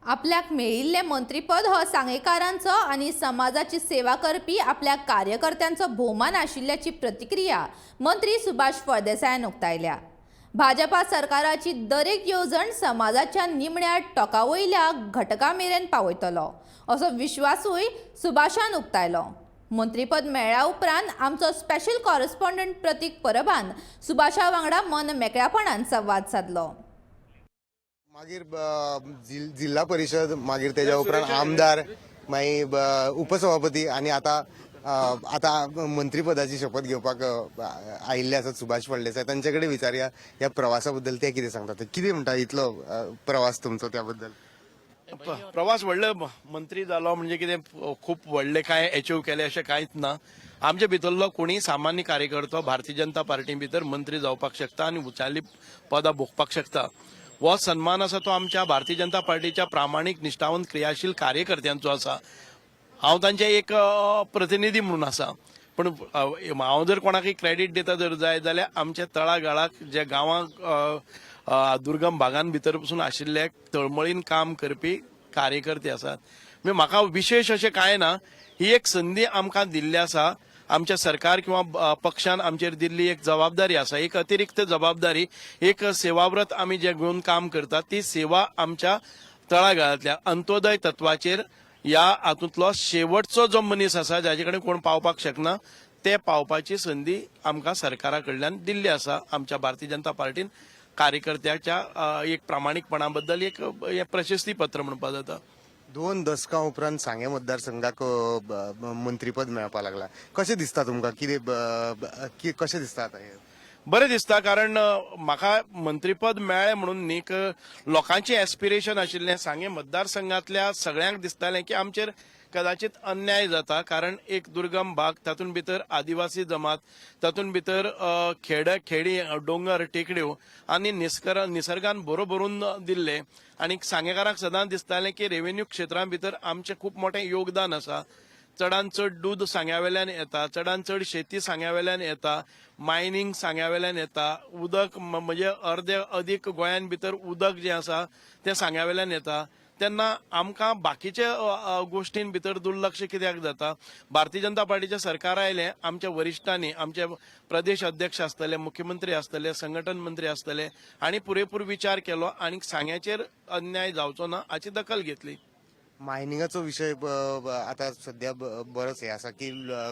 आपल्याक मेळिल्ले मंत्रीपद हो सांगेकारांचो आणि समाजाची सेवा करपी आपल्या कार्यकर्त्यांचो भोवमान आशिल्ल्याची प्रतिक्रिया मंत्री सुभाष फळदेसायान उक्तायल्या। भाजपा सरकाराची दरेक येवजण समाजाच्या निमण्या टोकावयल्या घटकां मेरेन पावयतलो असो विश्वासूय सुभाषान उक्तायलो। मंत्रीपद मेळ्ळ्या उपरांत आमचो स्पेशल कॉरेस्पॉन्डंट प्रतीक परबान सुभाषा वांगडा मन मेकळ्यापणान संवाद साधलो। मागीर जिल्हा परिषद मागीर तेजा उपरांत आमदार मागीर उपसभापती आणि आता मंत्रीपदाची शपथ घेवपाक आयिल्ले आसात सुभाष फळदेसाय। तांचे कडेन विचारया ह्या प्रवासा बद्दल ते कितें सांगतात, कितें म्हणटा इतलो प्रवास तुमचो त्या बद्दल? प्रवास व्हडले मंत्री जालो म्हणजे कितें खूप व्हडले काय अचीव केले अशें कांयच ना। आमचे भितरलो कोणी सामान्य कार्यकर्तो भारतीय जनता पार्टी भितर मंत्री जावपाक शकता आणि उंचायली पदां भोगपाक शकता। हो सन्मान आसा तो आमच्या भारतीय जनता पार्टीच्या प्रामाणिक निष्ठावंत क्रियाशील कार्यकर्त्यांचो आसा। हांव तांचे एक प्रतिनिधी म्हणून आसा, पण हांव जर कोणाकय क्रेडीट दिता जर जाय जाल्यार आमच्या तळागाळाक जे गांवांक दुर्गम भागां भितर पसून आशिल्ले तळमळीन काम करपी कार्यकर्ते आसात। म्हणजे म्हाका विशेष अशें कांय ना, ही एक संदी आमकां दिल्ली आसा। आमच्या सरकार किंवा पक्षान आमचेर दिल्ली एक जबाबदारी आसा, एक अतिरिक्त जबाबदारी, एक सेवाव्रत आमी जे घेवन काम करतात ती सेवा आमच्या तळागाळांतल्या अंत्योदय तत्वाचेर ह्या हातूंतलो शेवटचो जो मनीस आसा जाचे कडेन कोण पावपाक शकना ते पावपाची संदी आमकां सरकारा कडल्यान दिल्ली आसा। आमच्या भारतीय जनता पार्टीन कार्यकर्त्याच्या एक प्रामाणिकपणा बद्दल एक प्रशस्ती पत्र म्हणपाक जाता। 2 दशकां उपरांत सांगे मतदारसंघाक मंत्रीपद मेळपाक लागला, कशें दिसता तुमकां? कितें कशें दिसता आतां हें? बरें दिसता, कारण म्हाका मंत्रीपद मेळ्ळें म्हणून न्ही लोकांचें एस्पिरेशन आशिल्लें। सांगे मतदारसंघातल्या सगळ्यांक दिसतालें की आमचेर कदाचित अन्याय जाता, कारण एक दुर्गम भाग, तातूंत भितर आदिवासी जमात, तातूंत भितर खेडी डोंगर टेकड्यो आनी निसर्गान भरून दिल्ले। आनी सांगेकारांक सदांच दिसतालें की रेव्हेन्यू क्षेत्रां भितर आमचें खूब मोठें योगदान आसा। चडांत चड दूद सांग्यावेल्यान येता, चडांत चड शेती सांग्यावेल्यान येता, मायनिंग सांग्यावेल्यान येता, उदक म्हणजे अर्दे अदीक गोंयान भितर उदक जें आसा तें सांग्यावेल्यान येता। तेन्ना आमकां बाकीच्या गोश्टीं भितर दुर्लक्ष कित्याक जाता? भारतीय जनता पार्टीचें सरकार आयलें, आमच्या वरिश्ठांनी, आमचे प्रदेश अध्यक्ष आसतले, मुख्यमंत्री आसतले, संघटन मंत्री आसतले, हांणी पुरेपूर विचार केलो आनी सांग्याचेर अन्याय जावचो ना हाची दखल घेतली। मायनिंगाचो विशय आता सध्या बरोच हे आसा की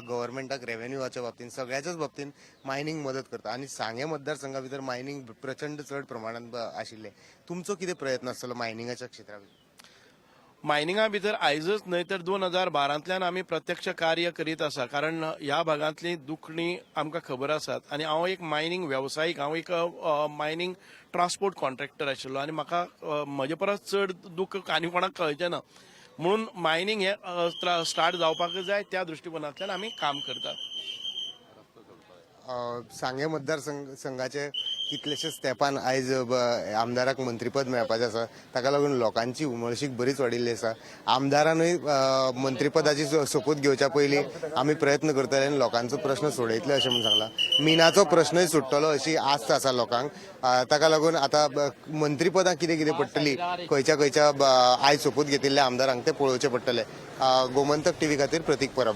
गव्हर्नमेंटाक रेव्हेन्यूच्या बाबतींत सगळ्याच्याच बाबतींत मायनिंग मदत करता आणि सांगे मतदारसंघा भितर मायनिंग प्रचंड चड प्रमाणात आशिल्ले। तुमचो कितें प्रयत्न आसतलो मायनिंगाच्या क्षेत्रा भितर? मायनिंगा भितर आयजच न्हय तर 2012तल्यान आमी प्रत्यक्ष कार्य करीत आसा, कारण ह्या भागांतली दुखणी आमकां खबर आसात। आनी हांव एक मायनिंग वेवसायीक, हांव एक मायनिंग ट्रान्सपोर्ट कॉन्ट्रॅक्टर आशिल्लो आनी म्हाका म्हजे परस चड दूख आनी कोणाक कळचें ना, म्हणून मायनिंग हे स्टार्ट जावपाक जाय त्या दृश्टीकोनांतल्यान आमी काम करतात। सांगे मतदारसंघाचे कितलेशेच तेंपान आयज आमदाराक मंत्रीपद मेळपाचें आसा, ताका लागून लोकांची उमळशीक बरीच वाडिल्ली आसा। आमदारानूय मंत्रीपदाची सोपूत घेवच्या पयलीं आमी प्रयत्न करतले आनी लोकांचो प्रश्न सोडयतले अशें म्हणून सांगलां। मिनाचो प्रश्नय सुट्टलो अशी आस्त आसा लोकांक। ताका लागून आतां मंत्रीपदां कितें कितें पडटलीं, खंयच्या आयज सोपूत घेतिल्ल्या आमदारांक ते पळोवचें पडटलें। गोमंतक टीव्ही खातीर प्रतीक परब।